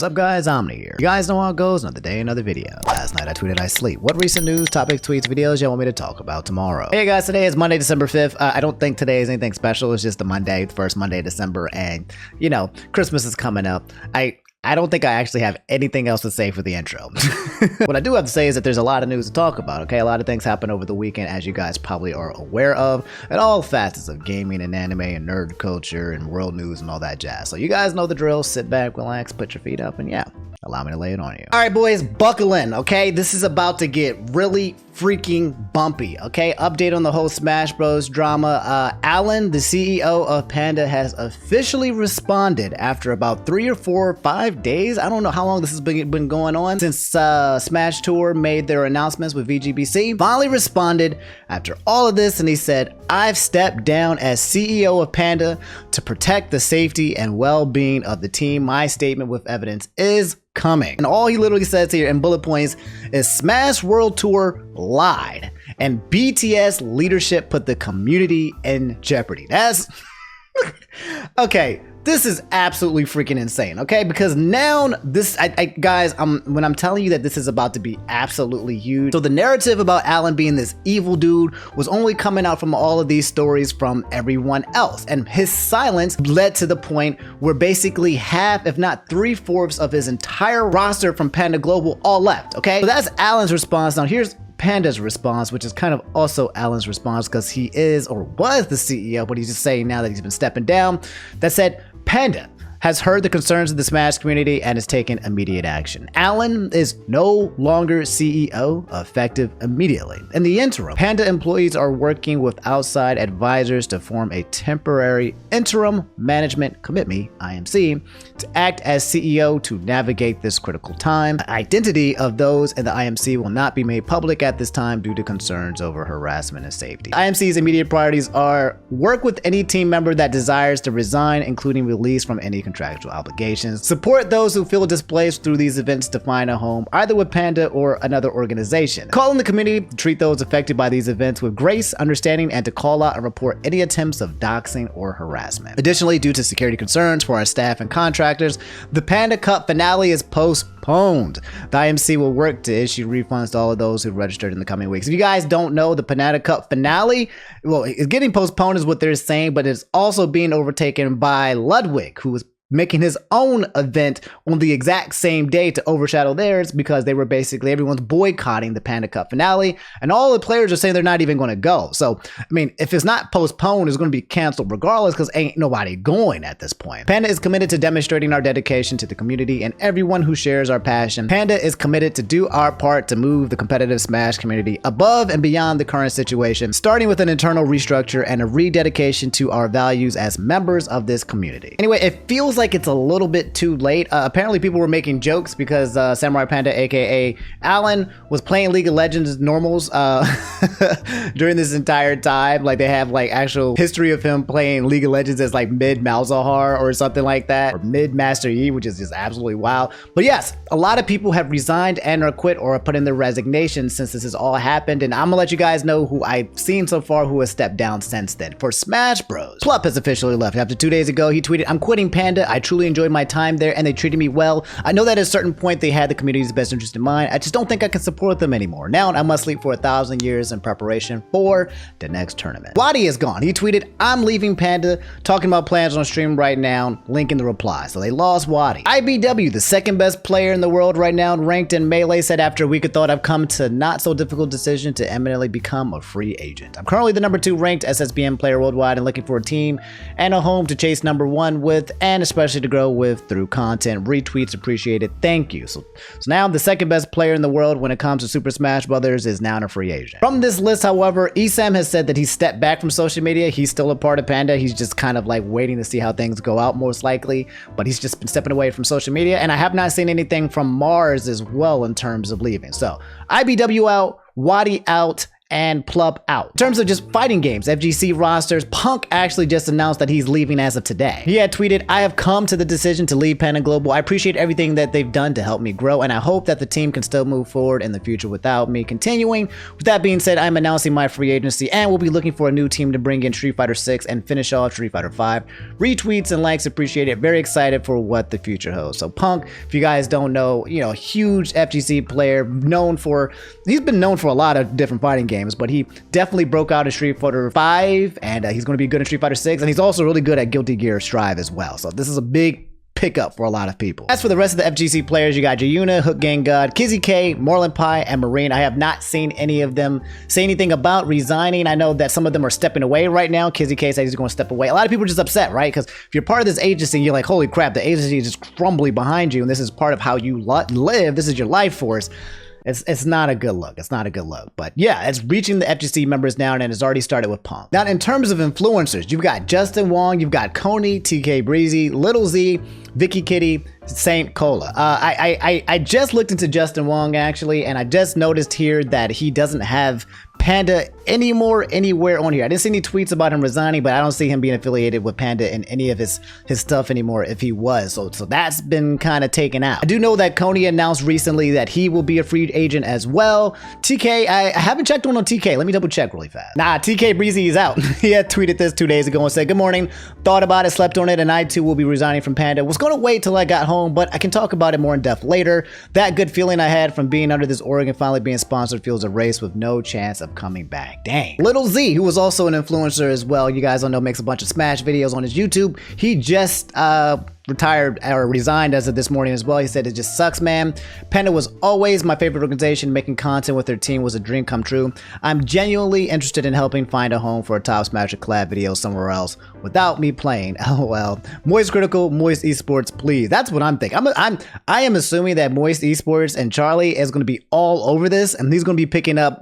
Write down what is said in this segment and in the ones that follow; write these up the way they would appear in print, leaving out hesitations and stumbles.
What's up guys, Omni here. You guys know how it goes, another day, another video. Last night I tweeted I sleep. What recent news, topics, tweets, videos y'all want me to talk about tomorrow? Hey guys, today is Monday, December 5th. I don't think today is anything special. It's just a Monday, the first Monday of December, and you know, Christmas is coming up. I don't think I actually have anything else to say for the intro. What I do have to say is that there's a lot of news to talk about, okay? A lot of things happened over the weekend, as you guys probably are aware of, at all facets of gaming and anime and nerd culture and world news and all that jazz. So you guys know the drill. Sit back, relax, put your feet up, and yeah, allow me to lay it on you. All right, boys, buckle in, okay? This is about to get really freaking bumpy, okay? Update on the whole Smash Bros drama. Alan, the CEO of Panda, has officially responded after about 3 or 4 or 5 days. I don't know how long this has been going on since Smash Tour made their announcements with VGBC. Finally responded after all of this, and he said, "I've stepped down as CEO of Panda to protect the safety and well-being of the team. My statement with evidence is coming." And all he literally says here in bullet points is Smash World Tour lied and BTS leadership put the community in jeopardy. That's okay. This is absolutely freaking insane, okay? Because now this, guys, when I'm telling you that this is about to be absolutely huge. So the narrative about Alan being this evil dude was only coming out from all of these stories from everyone else. And his silence led to the point where basically half, if not 3/4 of his entire roster from Panda Global all left, okay? So that's Alan's response. Now here's Panda's response, which is kind of also Alan's response because he is or was the CEO, but he's just saying now that he's been stepping down. That said, Panda has heard the concerns of the Smash community and has taken immediate action. Alan is no longer CEO, effective immediately. In the interim, Panda employees are working with outside advisors to form a temporary interim management committee, IMC, to act as CEO to navigate this critical time. The identity of those in the IMC will not be made public at this time due to concerns over harassment and safety. IMC's immediate priorities are work with any team member that desires to resign, including release from any contractual obligations, support those who feel displaced through these events to find a home either with Panda or another organization, call on the community to treat those affected by these events with grace, understanding, and to call out and report any attempts of doxing or harassment. Additionally, due to security concerns for our staff and contractors, the Panda Cup finale is postponed. The IMC will work to issue refunds to all of those who registered in the coming weeks. If you guys don't know, the Panda Cup finale, well, it's getting postponed is what they're saying, but it's also being overtaken by Ludwig, who is making his own event on the exact same day to overshadow theirs because they were basically, everyone's boycotting the Panda Cup finale and all the players are saying they're not even going to go. So, I mean, if it's not postponed, it's going to be canceled regardless because ain't nobody going at this point. Panda is committed to demonstrating our dedication to the community and everyone who shares our passion. Panda is committed to do our part to move the competitive Smash community above and beyond the current situation, starting with an internal restructure and a rededication to our values as members of this community. Anyway, it feels like it's a little bit too late. Apparently people were making jokes because Samurai Panda, aka Alan, was playing League of Legends normals during this entire time. Like they have like actual history of him playing League of Legends as like mid Malzahar or something like that, or mid Master Yi, which is just absolutely wild. But yes, a lot of people have resigned and or quit or put in their resignation since this has all happened, and I'm gonna let you guys know who I've seen so far who has stepped down since then. For Smash Bros, Plup has officially left. After 2 days ago, he tweeted, "I'm quitting Panda. I truly enjoyed my time there and they treated me well. I know that at a certain point they had the community's best interest in mind. I just don't think I can support them anymore. Now I must sleep for 1,000 years in preparation for the next tournament." Wadi is gone. He tweeted, "I'm leaving Panda, talking about plans on stream right now," link in the reply. So they lost Wadi. IBW, the second best player in the world right now, ranked in Melee, said, "After a week of thought, I've come to not so difficult decision to eminently become a free agent. I'm currently the number 2 ranked SSBM player worldwide and looking for a team and a home to chase number 1 with, and especially to grow with through content. Retweets appreciated. Thank you." So now the second best player in the world when it comes to Super Smash Brothers is now a free agent. From this list, however, Esam has said that he stepped back from social media. He's still a part of Panda. He's just kind of like waiting to see how things go out most likely, but he's just been stepping away from social media. And I have not seen anything from Mars as well in terms of leaving. So IBW out, Wadi out, and Plup out. In terms of just fighting games, FGC rosters, Punk actually just announced that he's leaving as of today. He had tweeted, "I have come to the decision to leave Panda Global. I appreciate everything that they've done to help me grow, and I hope that the team can still move forward in the future without me continuing. With that being said, I'm announcing my free agency and will be looking for a new team to bring in Street Fighter 6 and finish off Street Fighter 5. Retweets and likes appreciated. Very excited for what the future holds." So Punk, if you guys don't know, huge FGC player, he's been known for a lot of different fighting games, but he definitely broke out in Street Fighter 5, and he's going to be good in Street Fighter 6, and he's also really good at Guilty Gear Strive as well. So this is a big pickup for a lot of people. As for the rest of the FGC players, you got Jayuna, Hook Gang God, Kizzy K, Morlin Pie, and Marine. I have not seen any of them say anything about resigning. I know that some of them are stepping away right now. Kizzy K said he's going to step away. A lot of people are just upset, right? Because if you're part of this agency, you're like, holy crap, the agency is just crumbling behind you, and this is part of how you live. This is your life force. It's not a good look. It's not a good look. But yeah, it's reaching the FGC members now, and it's already started with Punk. Now, in terms of influencers, you've got Justin Wong, you've got Kanye, TK Breezy, Little Z, Vicky Kitty, Saint Cola. I just looked into Justin Wong actually, and I just noticed here that he doesn't have Panda anywhere on here. I didn't see any tweets about him resigning, but I don't see him being affiliated with Panda in any of his stuff anymore if he was. So that's been kind of taken out. I do know that Kanye announced recently that he will be a free agent as well. TK, I haven't checked on TK. Let me double check really fast. Nah, TK Breezy is out. He had tweeted this 2 days ago and said, "Good morning. Thought about it, slept on it, and I too will be resigning from Panda. Was going to wait till I got home, but I can talk about it more in depth later. That good feeling I had from being under this org and finally being sponsored feels a race with no chance of coming back." Dang. Little Z, who was also an influencer as well, you guys don't know, makes a bunch of Smash videos on his YouTube. He just retired or resigned as of this morning as well. He said, "It just sucks, man. Panda was always my favorite organization. Making content with their team was a dream come true. I'm genuinely interested in helping find a home for a Top Smasher collab video somewhere else without me playing. LOL. Moist Critical, Moist Esports, please." That's what I'm thinking. I am assuming that Moist Esports and Charlie is going to be all over this, and he's going to be picking up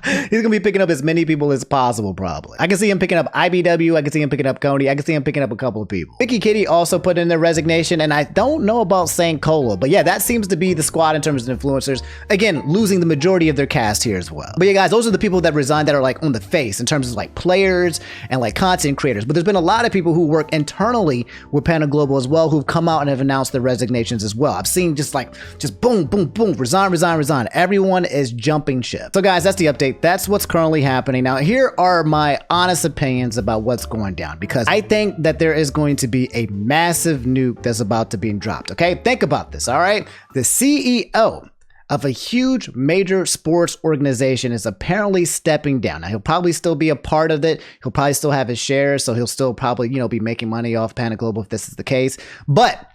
he's going to be picking up as many people as possible, probably. I can see him picking up IBW. I can see him picking up Coney. I can see him picking up a couple of people. Vicky Kitty also put in their resignation, and I don't know about Saint Cola, but yeah, that seems to be the squad in terms of influencers. Again, losing the majority of their cast here as well. But yeah, guys, those are the people that resigned that are like on the face in terms of like players and like content creators. But there's been a lot of people who work internally with Panda Global as well who've come out and have announced their resignations as well. I've seen just boom, boom, boom, resign, resign, resign. Everyone is jumping ship. So guys, that's the update. That's what's currently happening. Now, here are my honest opinions about what's going down, because I think that there is going to be a massive nuke that's about to be dropped. Okay, think about this. All right, the CEO of a huge major sports organization is apparently stepping down. Now, he'll probably still be a part of it. He'll probably still have his shares, so he'll still probably, be making money off Panda Global if this is the case. But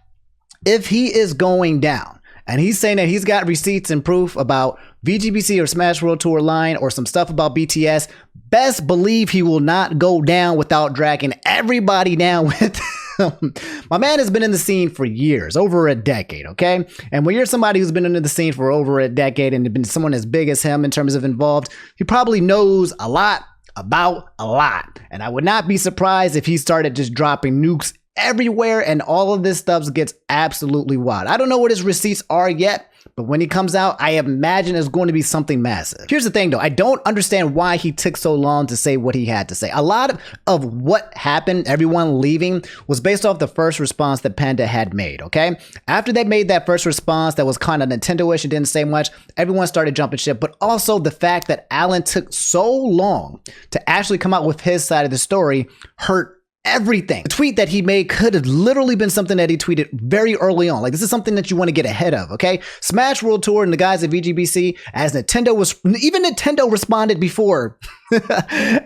if he is going down, and he's saying that he's got receipts and proof about VGBC or Smash World Tour line or some stuff about BTS, best believe he will not go down without dragging everybody down with him. My man has been in the scene for years, over a decade, okay? And when you're somebody who's been into the scene for over a decade and been someone as big as him in terms of involved, he probably knows a lot about a lot. And I would not be surprised if he started just dropping nukes everywhere and all of this stuff gets absolutely wild. I don't know what his receipts are yet, but when he comes out, I imagine it's going to be something massive. Here's the thing though, I don't understand why he took so long to say what he had to say. A lot of what happened, everyone leaving, was based off the first response that Panda had made, okay? After they made that first response that was kind of Nintendo-ish and didn't say much, everyone started jumping ship, but also the fact that Alan took so long to actually come out with his side of the story hurt everything. The tweet that he made could have literally been something that he tweeted very early on. Like, this is something that you want to get ahead of, okay? Smash World Tour and the guys at VGBC, as even Nintendo responded before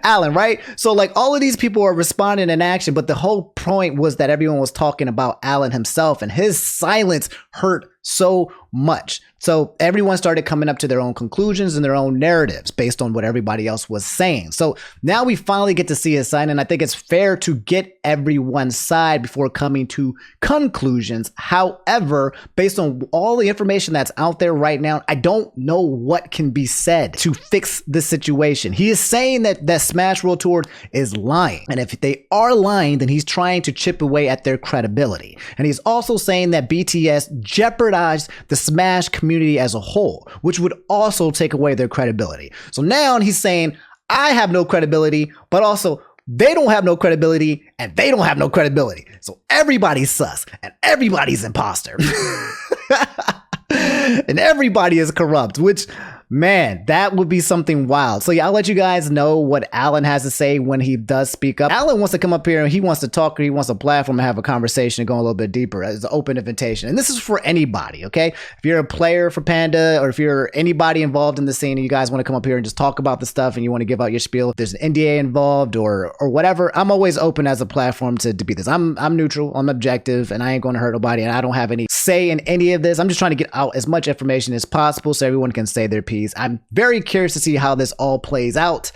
Alan, right? So like all of these people are responding in action, but the whole point was that everyone was talking about Alan himself, and his silence hurt so much. So everyone started coming up to their own conclusions and their own narratives based on what everybody else was saying. So now we finally get to see his side, and I think it's fair to get everyone's side before coming to conclusions. However, based on all the information that's out there right now, I don't know what can be said to fix the situation. He is saying that Smash World Tour is lying. And if they are lying, then he's trying to chip away at their credibility. And he's also saying that BTS jeopardized the Smash community as a whole, which would also take away their credibility. So now he's saying, I have no credibility, but also they don't have no credibility and they don't have no credibility. So everybody's sus and everybody's imposter. And everybody is corrupt, which, man, that would be something wild. So yeah, I'll let you guys know what Alan has to say when he does speak up. Alan wants to come up here and he wants to talk, or he wants a platform to have a conversation and go a little bit deeper. It's an open invitation. And this is for anybody, okay? If you're a player for Panda, or if you're anybody involved in the scene and you guys want to come up here and just talk about the stuff and you want to give out your spiel, if there's an NDA involved or whatever, I'm always open as a platform to be this. I'm neutral, I'm objective, and I ain't going to hurt nobody, and I don't have any say in any of this. I'm just trying to get out as much information as possible so everyone can say their piece. I'm very curious to see how this all plays out.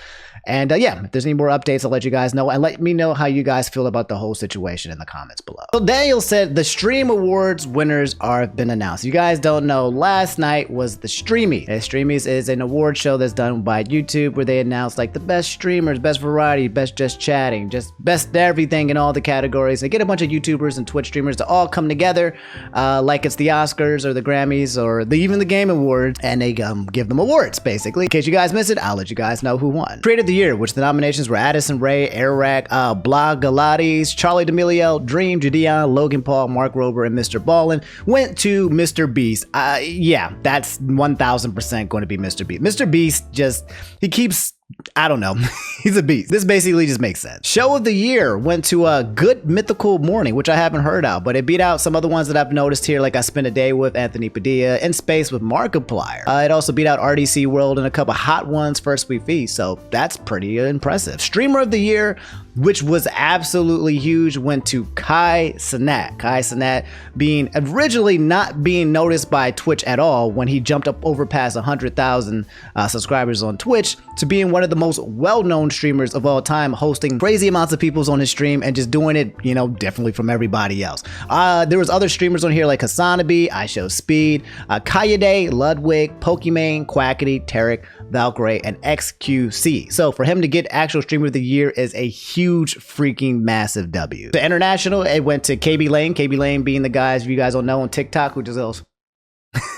And yeah, if there's any more updates, I'll let you guys know. And let me know how you guys feel about the whole situation in the comments below. So Daniel said the Stream Awards winners are been announced. You guys don't know, last night was the Streamy. Streamys is an award show that's done by YouTube where they announce like the best streamers, best variety, best just chatting, just best everything in all the categories. They get a bunch of YouTubers and Twitch streamers to all come together like it's the Oscars or the Grammys or even the Game Awards, and they give them awards basically. In case you guys missed it, I'll let you guys know who won. Creator of the Year, which the nominations were Addison Rae, Airrack, Blog Galates, Charlie D'Amelio, Dream, Judeon, Logan Paul, Mark Rober, and Mr. Ballin, went to Mr. Beast. Yeah, that's 1000% going to be Mr. Beast. Mr. Beast he keeps, I don't know. He's a beast. This basically just makes sense. Show of the Year went to a Good Mythical Morning, which I haven't heard of, but it beat out some other ones that I've noticed here, like I Spent a Day with Anthony Padilla, In Space with Markiplier. It also beat out RDC World and a couple hot ones, First Sweet Feast, so that's pretty impressive. Streamer of the Year, which was absolutely huge, went to Cenat. Cenat being originally not being noticed by Twitch at all when he jumped up over past 100,000 subscribers on Twitch to being one of the most well-known streamers of all time, hosting crazy amounts of people on his stream and just doing it, you know, differently from everybody else. There was other streamers on here like Hasanabe, iShowSpeed, Kanye, Ludwig, Pokimane, Quackity, Tarek, Valkyrie, and XQC. So for him to get actual Streamer of the Year is a huge freaking massive W. The international, it went to KB Lane. KB Lane being the guys, if you guys don't know, on TikTok, who just else.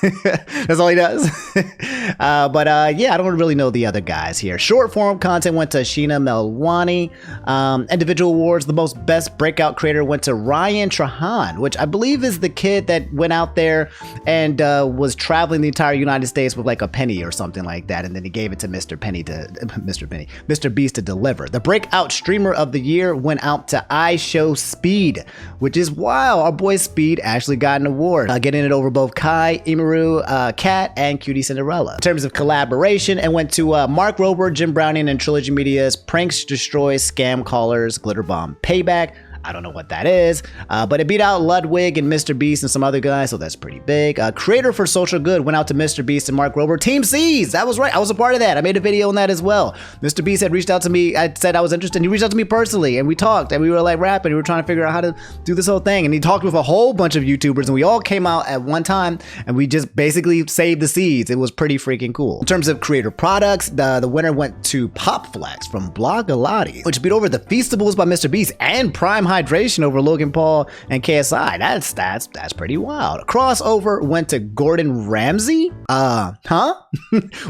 That's all he does. Yeah, I don't really know the other guys here. Short form content went to Sheena Melwani. Individual awards, the most best breakout creator went to Ryan Trahan, which I believe is the kid that went out there and was traveling the entire United States with like a penny or something like that, and then he gave it to Mr. Beast to deliver. The breakout streamer of the year went out to iShowSpeed, which is wow, our boy Speed actually got an award, getting it over both Kai, Imaru, Cat, and Cutie Cinderella. In terms of collaboration, it went to Mark Rober, Jim Browning, and Trilogy Media's Pranks Destroy Scam Callers Glitter Bomb Payback. I don't know what that is, but it beat out Ludwig and Mr. Beast and some other guys, so that's pretty big. Creator for Social Good went out to Mr. Beast and Mark Rober. Team C's, that was right. I was a part of that. I made a video on that as well. Mr. Beast had reached out to me. I said I was interested. He reached out to me personally, and we talked, and we were like rapping. We were trying to figure out how to do this whole thing, and he talked with a whole bunch of YouTubers, and we all came out at one time, and we just basically saved the seeds. It was pretty freaking cool. In terms of creator products, the winner went to Pop Flex from Blog Galati, which beat over the Feastables by Mr. Beast and Prime Hydration over Logan Paul and KSI. That's pretty wild. Crossover went to Gordon Ramsay.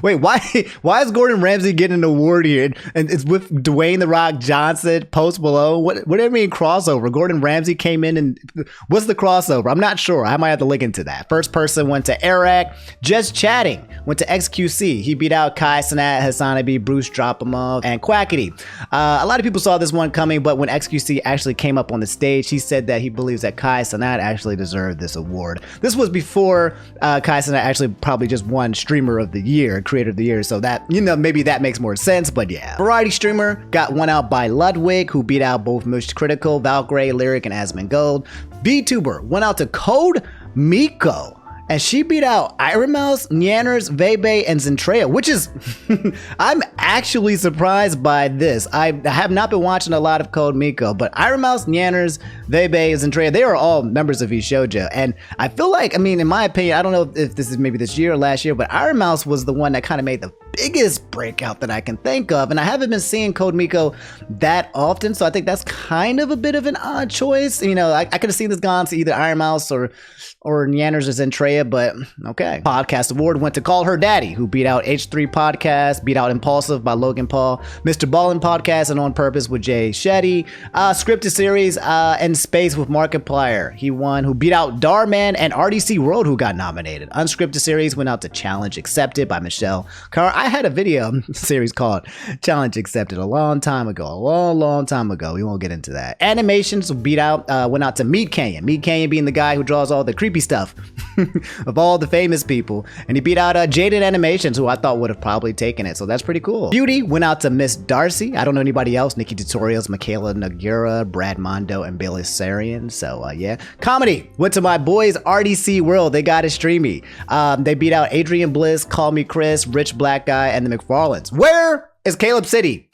Wait, why is Gordon Ramsay getting an award here? And it's with Dwayne The Rock Johnson, Post Malone. What do you mean crossover? Gordon Ramsay came in and what's the crossover? I'm not sure. I might have to look into that. First person went to Airrack. Just Chatting went to XQC. He beat out Kai Cenat, Hasanabe, Bruce Dropamov, and Quackity. A lot of people saw this one coming, but when XQC actually came up on the stage, he said that he believes that Kai Cenat actually deserved this award. This was before Kai Cenat actually probably just won Streamer of the Year, Creator of the Year, so that, you know, maybe that makes more sense, but yeah. Variety Streamer got one out by Ludwig, who beat out both Mush Critical, Valkyrie, Lyric, and Asmongold. Vtuber went out to Code Miko, and she beat out Iron Mouse, Nyanners, Vebe, and Zentrea, which is, I'm actually surprised by this. I have not been watching a lot of Code Miko, but Iron Mouse, Nyanners, Vebe, Zentrea, they are all members of VShojo. And I feel like, I mean, in my opinion, I don't know if this is maybe this year or last year, but Iron Mouse was the one that kind of made the biggest breakout that I can think of, and I haven't been seeing Code Miko that often, so I think that's kind of a bit of an odd choice. You know, I could have seen this gone to either Iron Mouse or Nyanners or Zentreya, but okay. Podcast award went to Call Her Daddy, who beat out H3 Podcast, beat out Impulsive by Logan Paul, Mr. Ballin Podcast and On Purpose with Jay Shetty, Scripted Series and Space with Markiplier. He won, who beat out Darman and RDC World, who got nominated. Unscripted Series went out to Challenge Accepted by Michelle Carr. I had a video series called Challenge Accepted a long time ago. We won't get into that. Animations beat out, went out to Meet Kanye. Meet Kanye being the guy who draws all the creepy stuff of all the famous people, and he beat out Jaded Animations, who I thought would have probably taken it, so that's pretty cool. Beauty went out to Miss Darcy. I don't know anybody else. Nikki Tutorials, Michaela Nagura, Brad Mondo, and Bailey Sarian. So yeah. Comedy went to my boys RDC World. They got a Streamy. They beat out Adrian Bliss, Call Me Chris, Rich Black Guy, and the McFarlanes. Where is Caleb City?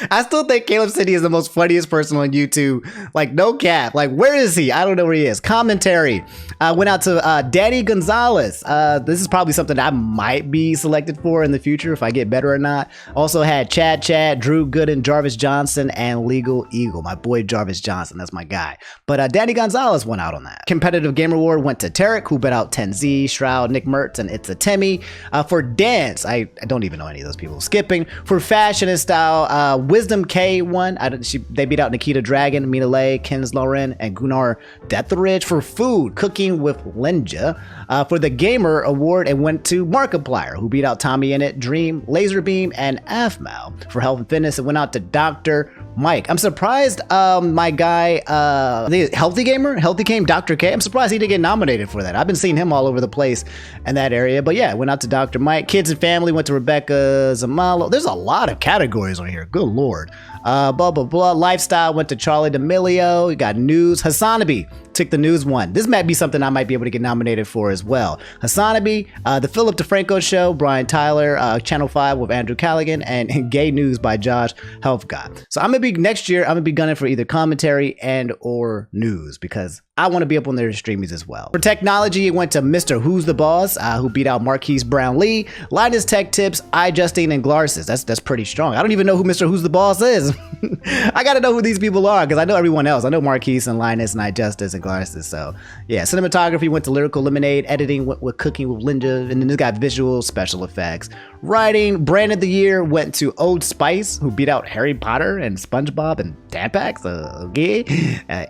I still think Caleb City is the most funniest person on YouTube. Like, no cap. Like, where is he? I don't know where he is. Commentary went out to Danny Gonzalez. This is probably something I might be selected for in the future if I get better or not. Also had Chad, Drew Gooden, Jarvis Johnson, and Legal Eagle. My boy Jarvis Johnson. That's my guy. But Danny Gonzalez went out on that. Competitive Game Award went to Tarek, who bet out 10Z, Shroud, Nick Mertz, and It's a Timmy. For dance, I don't even know any of those people. Skipping. For fashion and style, Wisdom K won. They beat out Nikita Dragon, Mina Lay, Kens Lauren, and Gunnar Deathridge. For food, Cooking with Linja. For the Gamer Award, it went to Markiplier, who beat out Tommy Innit, Dream, Laserbeam, and Afmal. For health and fitness, it went out to Dr. Mike. I'm surprised my guy, Healthy Game, Dr. K. I'm surprised he didn't get nominated for that. I've been seeing him all over the place in that area. But yeah, it went out to Dr. Mike. Kids and Family went to Rebecca Zamalo. There's a lot of categories on here. Good Lord. Blah, blah, blah. Lifestyle went to Charlie D'Amelio. You got News. Hassanabi took the News one. This might be something I might be able to get nominated for as well. Hassanabi, The Philip DeFranco Show, Brian Tyler, Channel 5 with Andrew Callaghan, and Gay News by Josh Helfgott. So next year, I'm gonna be gunning for either commentary and or news, because I want to be up on their Streamys as well. For technology, it went to Mr. Who's the Boss, who beat out Marquise Brown Lee, Linus Tech Tips, Justine, and Glarsis. That's pretty strong. I don't even know who Mr. Who's the Boss is. I gotta know who these people are, because I know everyone else. I know Marquise and Linus and Justice and Glarsis. So yeah, cinematography went to Lyrical Lemonade, editing went with Cooking with Linda, and then this got visual special effects. Writing, Brand of the Year went to Old Spice, who beat out Harry Potter and SpongeBob and Tampax. Okay.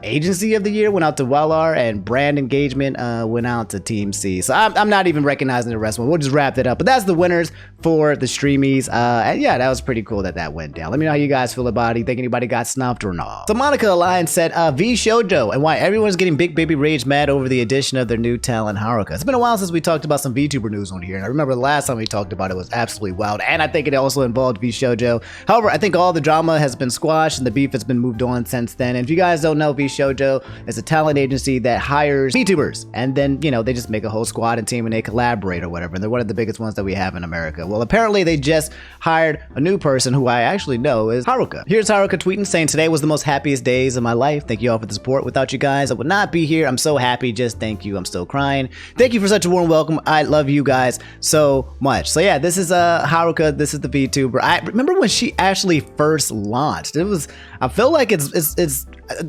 Agency of the Year went out to Wellar, and Brand Engagement went out to Team C. So I'm not even recognizing the rest of them. We'll just wrap it up. But that's the winners for the Streamies. And yeah, that was pretty cool that went down. Let me know how you guys feel about it. Think anybody got snuffed or not? So Monica Alliance said VShojo, and why everyone's getting Big Baby Rage mad over the addition of their new talent Haruka. It's been a while since we talked about some VTuber news on here, and I remember the last time we talked about it was absolutely wild, and I think it also involved VShojo. However, I think all the drama has been squashed and the beef has been moved on since then. And if you guys don't know, VShojo is a talent agency that hires VTubers, and then, you know, they just make a whole squad and team and they collaborate or whatever, and they're one of the biggest ones that we have in America. Well, apparently they just hired a new person who I actually know is Haruka. Here's Haruka tweeting saying, "Today was the most happiest days of my life. Thank you all for the support. Without you guys, I would not be here. I'm so happy. Just thank you. I'm still crying. Thank you for such a warm welcome. I love you guys so much." So yeah, this is Haruka. This is the VTuber. I remember when she actually first launched. I feel like it's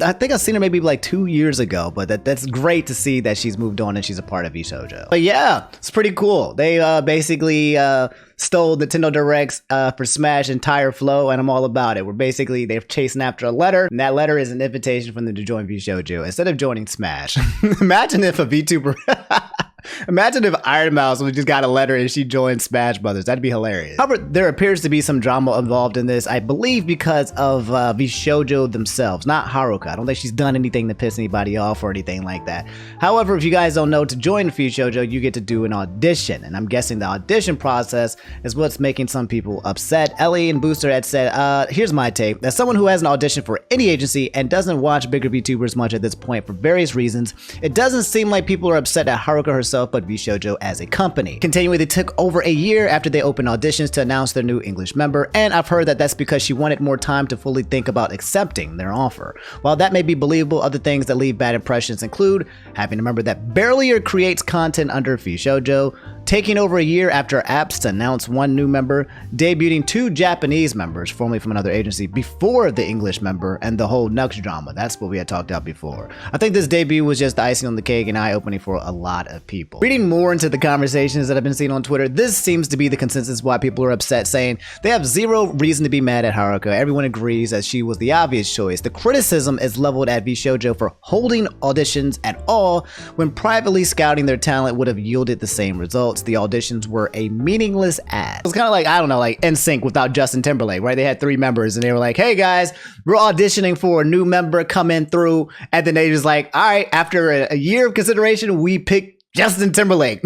I think I've seen her maybe like 2 years ago, but that's great to see that she's moved on and she's a part of VShojo. But yeah, it's pretty cool. They basically stole Nintendo Direct's for Smash entire flow, and I'm all about it. They're chasing after a letter, and that letter is an invitation for them to join VShojo instead of joining Smash. Imagine if a VTuber Imagine if Iron Mouse would just got a letter and she joined Smash Brothers. That'd be hilarious. However, there appears to be some drama involved in this, I believe because of VShojo themselves, not Haruka. I don't think she's done anything to piss anybody off or anything like that. However, if you guys don't know, to join VShojo, you get to do an audition, and I'm guessing the audition process is what's making some people upset. Ellie and Booster had said, here's my take. As someone who has an audition for any agency and doesn't watch bigger VTubers much at this point for various reasons, it doesn't seem like people are upset at Haruka herself, but VShojo as a company. Continuing, they took over a year after they opened auditions to announce their new English member, and I've heard that that's because she wanted more time to fully think about accepting their offer. While that may be believable, other things that leave bad impressions include having a member that barely or creates content under VShojo, taking over a year after apps to announce one new member, debuting 2 Japanese members, formerly from another agency, before the English member, and the whole Nux drama. That's what we had talked about before. I think this debut was just the icing on the cake and eye-opening for a lot of people. Reading more into the conversations that I've been seeing on Twitter, this seems to be the consensus why people are upset, saying they have zero reason to be mad at Haruka. Everyone agrees that she was the obvious choice. The criticism is leveled at VShojo for holding auditions at all when privately scouting their talent would have yielded the same results. The auditions were a meaningless ask. It's kind of like, I don't know, like NSYNC without Justin Timberlake, right? They had 3 members and they were like, hey guys, we're auditioning for a new member coming through. And then they just like, all right, after a year of consideration, we picked Justin Timberlake.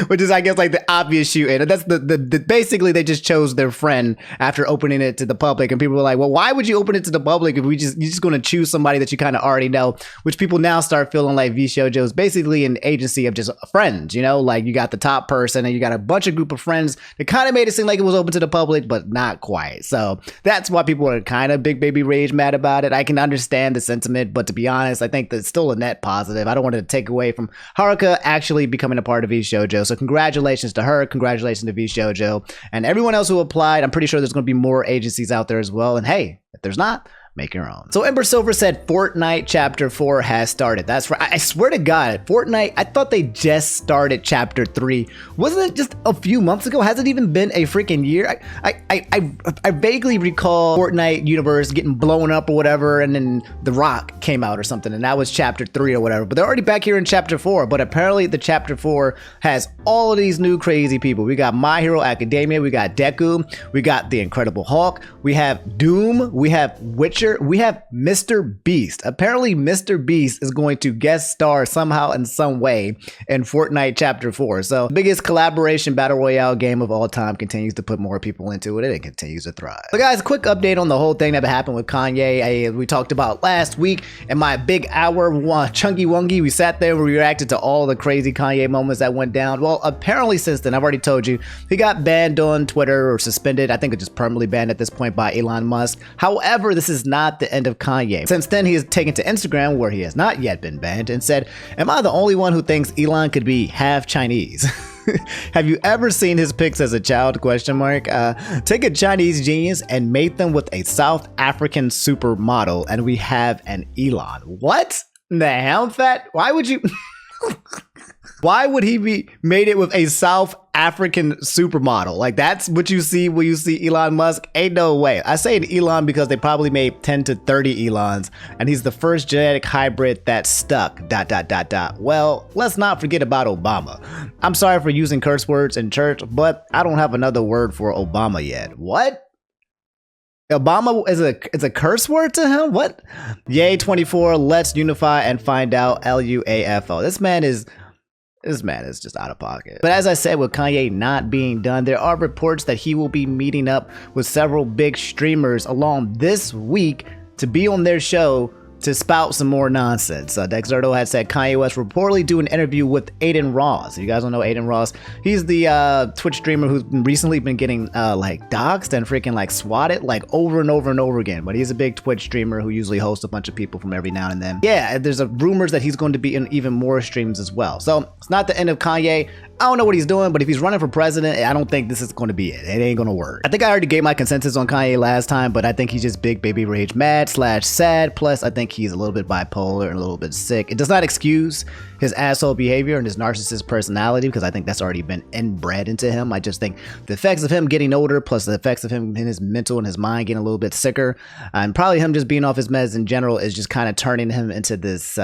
Which is, I guess, like the obvious shoot. And that's the basically they just chose their friend after opening it to the public. And people were like, well, why would you open it to the public if you're just going to choose somebody that you kind of already know? Which people now start feeling like VShojo is basically an agency of just friends, you know, like you got the top person and you got a bunch of group of friends that kind of made it seem like it was open to the public, but not quite. So that's why people are kind of big baby rage mad about it. I can understand the sentiment, but to be honest, I think that's still a net positive. I don't want to take away from Haruka actually becoming a part of VShojo. So congratulations to her, congratulations to VShojo, and everyone else who applied. I'm pretty sure there's going to be more agencies out there as well. And hey, if there's not, make your own. So Ember Silver said Fortnite Chapter 4 has started. That's right. I swear to God, Fortnite, I thought they just started Chapter 3. Wasn't it just a few months ago? Has it even been a freaking year? I vaguely recall Fortnite universe getting blown up or whatever, and then The Rock came out or something, and that was Chapter 3 or whatever. But they're already back here in Chapter 4. But apparently the Chapter 4 has all of these new crazy people. We got My Hero Academia, we got Deku, we got the Incredible Hulk, we have Doom, we have Witcher, we have Mr. Beast. Apparently Mr. Beast is going to guest star somehow in some way in Fortnite Chapter 4. So the biggest collaboration battle royale game of all time continues to put more people into it, and it continues to thrive. So guys, quick update on the whole thing that happened with Kanye. We talked about last week in my big hour chunky wungy. We sat there and we reacted to all the crazy Kanye moments that went down. Well, apparently since then, I've already told you, he got banned on Twitter or suspended. I think it's just permanently banned at this point by Elon Musk. However, this is not the end of Kanye. Since then, he has taken to Instagram, where he has not yet been banned, and said, am I the only one who thinks Elon could be half Chinese? Have you ever seen his pics as a child? Take a Chinese genius and mate them with a South African supermodel, and we have an Elon. What the hell, fat? Why would you... Why would he be mated with a South African supermodel? Like, that's what you see when you see Elon Musk? Ain't no way. I say an Elon because they probably made 10 to 30 Elons, and he's the first genetic hybrid that stuck, ... Well, let's not forget about Obama. I'm sorry for using curse words in church, but I don't have another word for Obama yet. What? Obama is a curse word to him? What? Yay 24, let's unify and find out. LUAFO. This man is just out of pocket. But as I said, with Kanye not being done, there are reports that he will be meeting up with several big streamers along this week to be on their show to spout some more nonsense. Dexerto had said Kanye West reportedly do an interview with Aiden Ross. If you guys don't know Aiden Ross, he's the Twitch streamer who's recently been getting like doxxed and freaking like swatted like over and over and over again. But he's a big Twitch streamer who usually hosts a bunch of people from every now and then. Yeah, there's rumors that he's going to be in even more streams as well. So it's not the end of Kanye. I don't know what he's doing, but if he's running for president, I don't think this is going to be it. It ain't going to work. I think I already gave my consensus on Kanye last time, but I think he's just big baby rage mad / sad. Plus, I think he's a little bit bipolar and a little bit sick. It does not excuse his asshole behavior and his narcissist personality, because I think that's already been inbred into him. I just think the effects of him getting older, plus the effects of him in his mental and his mind getting a little bit sicker, and probably him just being off his meds in general, is just kind of turning him into this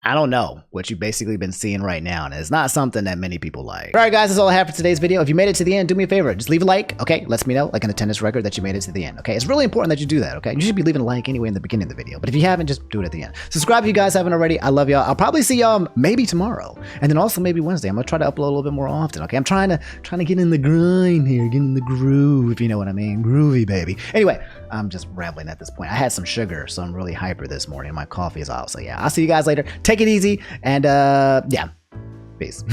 I don't know, what you've basically been seeing right now, and it's not something that many people like. All right, guys, that's all I have for today's video. If you made it to the end, do me a favor, just leave a like, okay? Lets me know, like an attendance record, that you made it to the end, okay? It's really important that you do that, okay? You should be leaving a like anyway in the beginning of the video, but if you haven't, just do it at the end. Subscribe if you guys haven't already. I love y'all. I'll probably see y'all maybe tomorrow, and then also maybe Wednesday. I'm gonna try to upload a little bit more often, okay? I'm trying to get in the grind here, get in the groove, if you know what I mean. Groovy, baby. Anyway, I'm just rambling at this point. I had some sugar, so I'm really hyper this morning. My coffee is off, so yeah. I'll see you guys later. Take it easy, and yeah, peace.